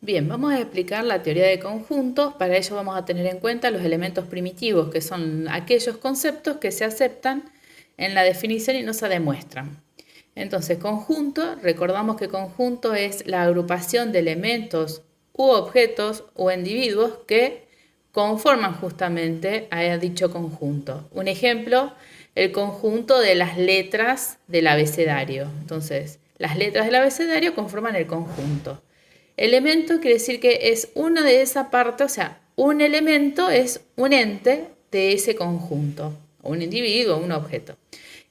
Bien, vamos a explicar la teoría de conjuntos. Para ello vamos a tener en cuenta los elementos primitivos, que son aquellos conceptos que se aceptan en la definición y no se demuestran. Entonces, conjunto, recordamos que conjunto es la agrupación de elementos u objetos o individuos que conforman justamente a dicho conjunto. Un ejemplo, el conjunto de las letras del abecedario. Entonces, las letras del abecedario conforman el conjunto. Elemento quiere decir que es uno de esa parte, o sea, un elemento es un ente de ese conjunto, o un individuo, o un objeto.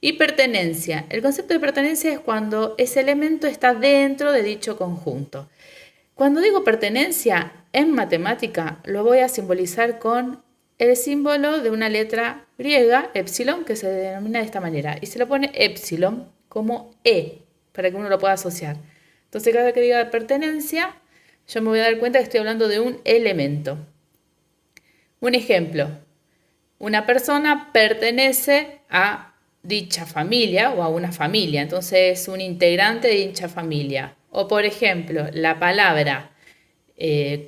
Y pertenencia. El concepto de pertenencia es cuando ese elemento está dentro de dicho conjunto. Cuando digo pertenencia en matemática, lo voy a simbolizar con el símbolo de una letra griega, epsilon, que se denomina de esta manera. Y se lo pone epsilon como E, para que uno lo pueda asociar. Entonces, cada vez que diga pertenencia, yo me voy a dar cuenta que estoy hablando de un elemento. Un ejemplo, una persona pertenece a dicha familia o a una familia, entonces es un integrante de dicha familia. O por ejemplo, la palabra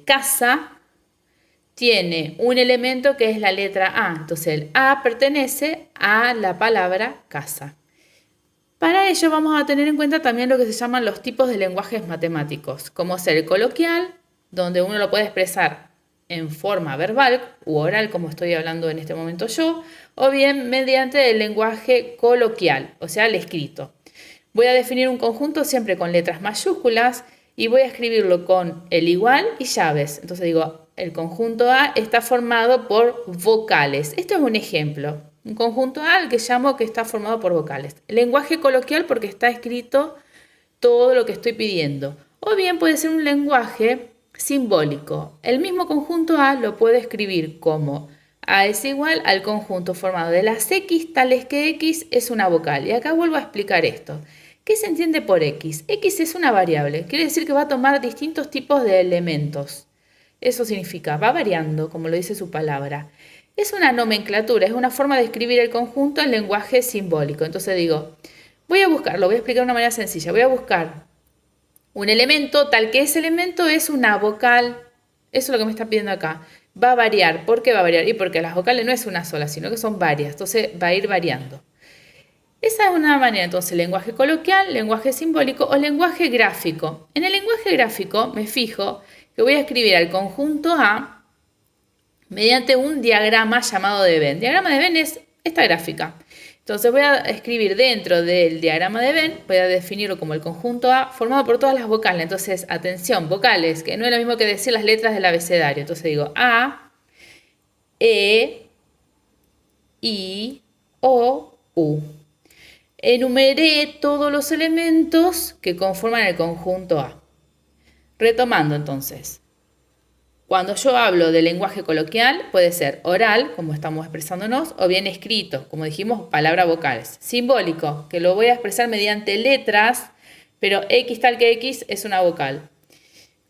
casa tiene un elemento que es la letra A, entonces el A pertenece a la palabra casa. Para ello vamos a tener en cuenta también lo que se llaman los tipos de lenguajes matemáticos, como ser el coloquial, donde uno lo puede expresar en forma verbal u oral, como estoy hablando en este momento yo, o bien mediante el lenguaje coloquial, o sea, el escrito. Voy a definir un conjunto siempre con letras mayúsculas y voy a escribirlo con el igual y llaves. Entonces digo, el conjunto A está formado por vocales. Esto es un ejemplo. Un conjunto A al que llamo que está formado por vocales. El lenguaje coloquial porque está escrito todo lo que estoy pidiendo. O bien puede ser un lenguaje simbólico. El mismo conjunto A lo puedo escribir como A es igual al conjunto formado de las X, tales que X es una vocal. Y acá vuelvo a explicar esto. ¿Qué se entiende por X? X es una variable. Quiere decir que va a tomar distintos tipos de elementos. Eso significa, va variando, como lo dice su palabra. Es una nomenclatura, es una forma de escribir el conjunto en lenguaje simbólico. Entonces digo, voy a buscarlo, voy a explicar de una manera sencilla. Voy a buscar un elemento, tal que ese elemento es una vocal. Eso es lo que me está pidiendo acá. Va a variar. ¿Por qué va a variar? Y porque las vocales no es una sola, sino que son varias. Entonces va a ir variando. Esa es una manera, entonces, lenguaje coloquial, lenguaje simbólico o lenguaje gráfico. En el lenguaje gráfico me fijo que voy a escribir al conjunto A mediante un diagrama llamado de Venn. El diagrama de Venn es esta gráfica. Entonces voy a escribir dentro del diagrama de Venn, voy a definirlo como el conjunto A formado por todas las vocales. Entonces, atención, vocales, que no es lo mismo que decir las letras del abecedario. Entonces digo A, E, I, O, U. Enumeré todos los elementos que conforman el conjunto A. Retomando entonces, cuando yo hablo de lenguaje coloquial, puede ser oral, como estamos expresándonos, o bien escrito, como dijimos, palabras vocales. Simbólico, que lo voy a expresar mediante letras, pero X tal que X es una vocal.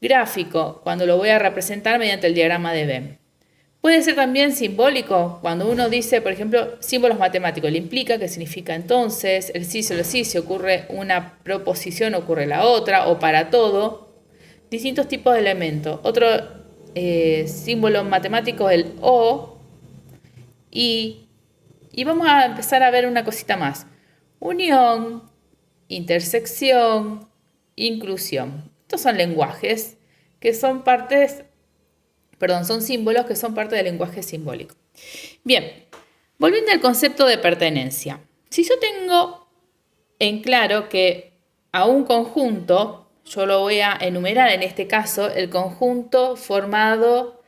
Gráfico, cuando lo voy a representar mediante el diagrama de Venn. Puede ser también simbólico, cuando uno dice, por ejemplo, símbolos matemáticos, le implica que significa entonces, el sí solo sí, si ocurre una proposición ocurre la otra, o para todo, distintos tipos de elementos. Otro símbolo matemático, el o, y vamos a empezar a ver una cosita más. Unión, intersección, inclusión. Estos son lenguajes que son son símbolos que son parte del lenguaje simbólico. Bien, volviendo al concepto de pertenencia. Si yo tengo en claro que a un conjunto, yo lo voy a enumerar en este caso, el conjunto formado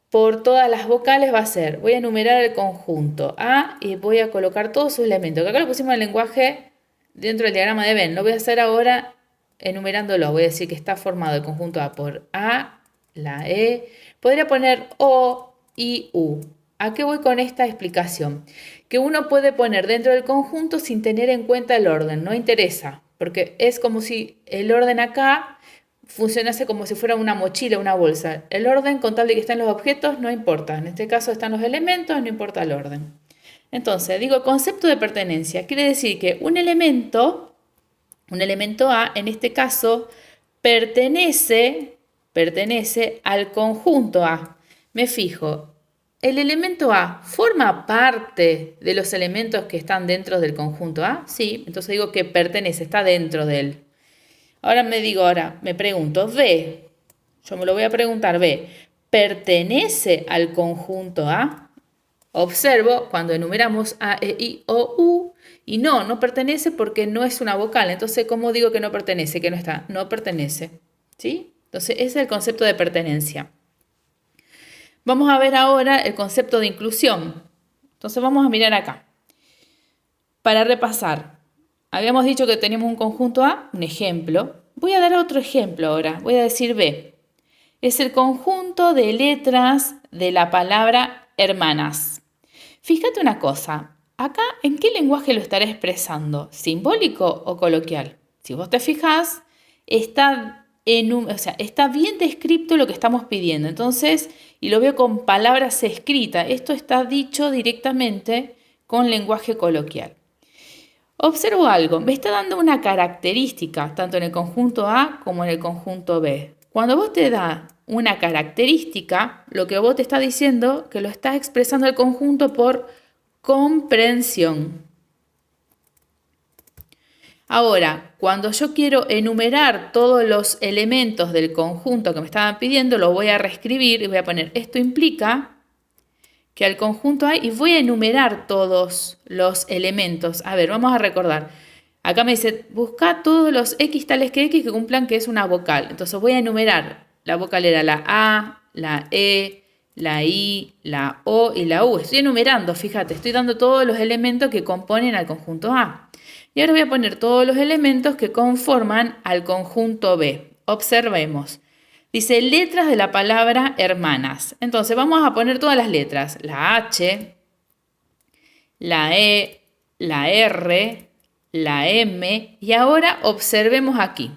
por todas las vocales va a ser, voy a enumerar el conjunto A y voy a colocar todos sus elementos. Que acá lo pusimos en el lenguaje dentro del diagrama de Venn. Lo voy a hacer ahora enumerándolo. Voy a decir que está formado el conjunto A por A, la E. Podría poner O, I, U. ¿A qué voy con esta explicación? Que uno puede poner dentro del conjunto sin tener en cuenta el orden. No interesa, porque es como si el orden acá funcionase como si fuera una mochila, una bolsa. El orden, con tal de que estén los objetos, no importa. En este caso están los elementos, no importa el orden. Entonces, digo, concepto de pertenencia. Quiere decir que un elemento A, en este caso, pertenece pertenece al conjunto A. Me fijo, ¿el elemento A forma parte de los elementos que están dentro del conjunto A? Sí, entonces digo que pertenece, está dentro de él. Ahora me pregunto, B, yo me lo voy a preguntar, B, ¿pertenece al conjunto A? Observo cuando enumeramos A, E, I, O, U, y no pertenece porque no es una vocal. Entonces, ¿cómo digo que no pertenece, que no está? No pertenece, ¿sí? Entonces, ese es el concepto de pertenencia. Vamos a ver ahora el concepto de inclusión. Entonces, vamos a mirar acá. Para repasar, habíamos dicho que teníamos un conjunto A, un ejemplo. Voy a dar otro ejemplo ahora. Voy a decir B. Es el conjunto de letras de la palabra hermanas. Fíjate una cosa. Acá, ¿en qué lenguaje lo estaré expresando? ¿Simbólico o coloquial? Si vos te fijás, está bien descrito lo que estamos pidiendo. Entonces, y lo veo con palabras escritas. Esto está dicho directamente con lenguaje coloquial. Observo algo, me está dando una característica, tanto en el conjunto A como en el conjunto B. Cuando vos te da una característica, lo que vos te está diciendo que lo está expresando el conjunto por comprensión. Ahora, cuando yo quiero enumerar todos los elementos del conjunto que me estaban pidiendo, lo voy a reescribir y voy a poner esto implica que al conjunto hay, y voy a enumerar todos los elementos. A ver, vamos a recordar. Acá me dice, busca todos los X tales que X que cumplan que es una vocal. Entonces voy a enumerar. La vocal era la A, la E, la I, la O y la U. Estoy enumerando, fíjate, estoy dando todos los elementos que componen al conjunto A. Y ahora voy a poner todos los elementos que conforman al conjunto B. Observemos. Dice letras de la palabra hermanas. Entonces vamos a poner todas las letras. La H, la E, la R, la M. Y ahora observemos aquí.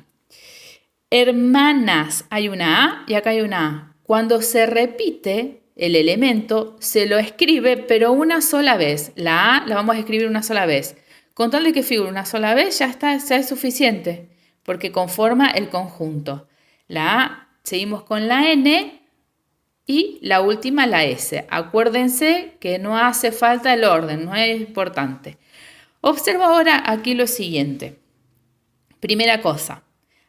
Hermanas. Hay una A y acá hay una A. Cuando se repite el elemento, se lo escribe, pero una sola vez. La A la vamos a escribir una sola vez. Con tal de que figure una sola vez, ya es suficiente, porque conforma el conjunto. La A. Seguimos con la N y la última la S. Acuérdense que no hace falta el orden, no es importante. Observo ahora aquí lo siguiente. Primera cosa,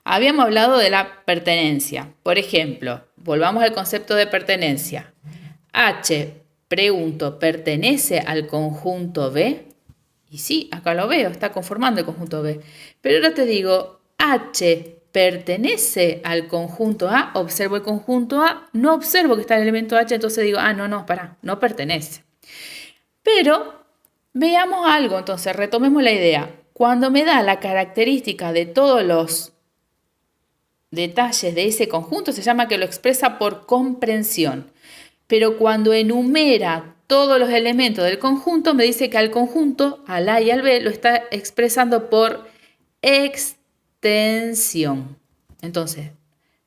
habíamos hablado de la pertenencia. Por ejemplo, volvamos al concepto de pertenencia. H, pregunto, ¿pertenece al conjunto B? Y sí, acá lo veo, está conformando el conjunto B. Pero ahora te digo, H, ¿pertenece al conjunto A? Observo el conjunto A, no observo que está el elemento H, entonces digo, no pertenece. Pero veamos algo, entonces retomemos la idea. Cuando me da la característica de todos los detalles de ese conjunto, se llama que lo expresa por comprensión. Pero cuando enumera todos los elementos del conjunto, me dice que al conjunto, al A y al B, lo está expresando por extensión. Entonces,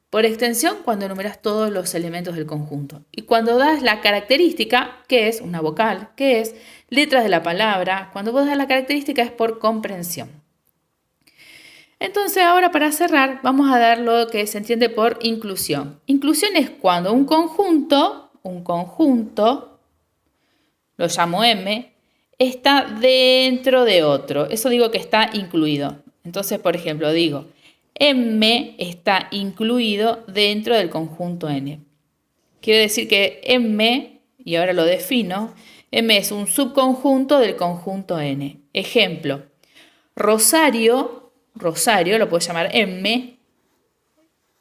por extensión, cuando enumeras todos los elementos del conjunto. Y cuando das la característica, que es una vocal, que es letras de la palabra, cuando vos das la característica es por comprensión. Entonces, ahora para cerrar, vamos a dar lo que se entiende por inclusión. Inclusión es cuando un conjunto, lo llamo M, está dentro de otro. Eso digo que está incluido. Entonces, por ejemplo, digo, M está incluido dentro del conjunto N. Quiere decir que M, y ahora lo defino, M es un subconjunto del conjunto N. Ejemplo, Rosario, lo puedo llamar M,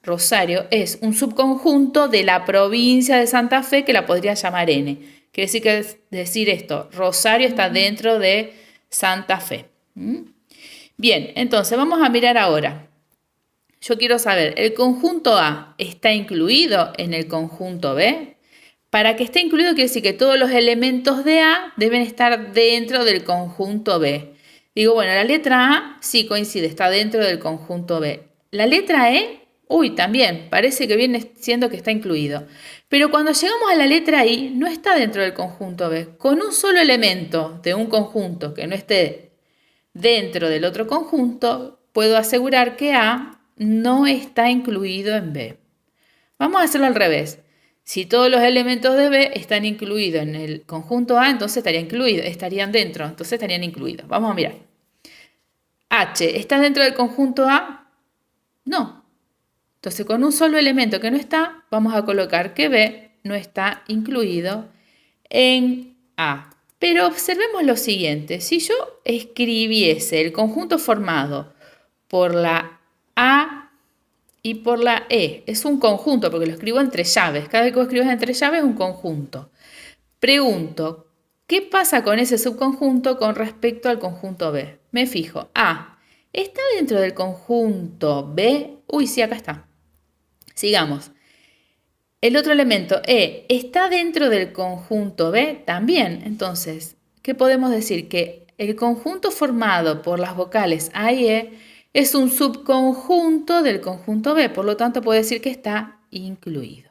Rosario es un subconjunto de la provincia de Santa Fe que la podría llamar N. Quiere decir esto, Rosario está dentro de Santa Fe. Bien, entonces vamos a mirar ahora. Yo quiero saber, ¿el conjunto A está incluido en el conjunto B? Para que esté incluido quiere decir que todos los elementos de A deben estar dentro del conjunto B. Digo, bueno, la letra A sí coincide, está dentro del conjunto B. La letra E, también, parece que viene siendo que está incluido. Pero cuando llegamos a la letra I, no está dentro del conjunto B. Con un solo elemento de un conjunto que no esté dentro del otro conjunto, puedo asegurar que A no está incluido en B. Vamos a hacerlo al revés. Si todos los elementos de B están incluidos en el conjunto A, entonces estarían dentro, entonces estarían incluidos. Vamos a mirar. H, ¿está dentro del conjunto A? No. Entonces, con un solo elemento que no está, vamos a colocar que B no está incluido en A. Pero observemos lo siguiente. Si yo escribiese el conjunto formado por la A y por la E, es un conjunto porque lo escribo entre llaves. Cada vez que vos escribes entre llaves es un conjunto. Pregunto, ¿qué pasa con ese subconjunto con respecto al conjunto B? Me fijo. A, ¿está dentro del conjunto B? Uy, sí, acá está. Sigamos. El otro elemento, E, ¿está dentro del conjunto B? También. Entonces, ¿qué podemos decir? Que el conjunto formado por las vocales A y E es un subconjunto del conjunto B. Por lo tanto, puedo decir que está incluido.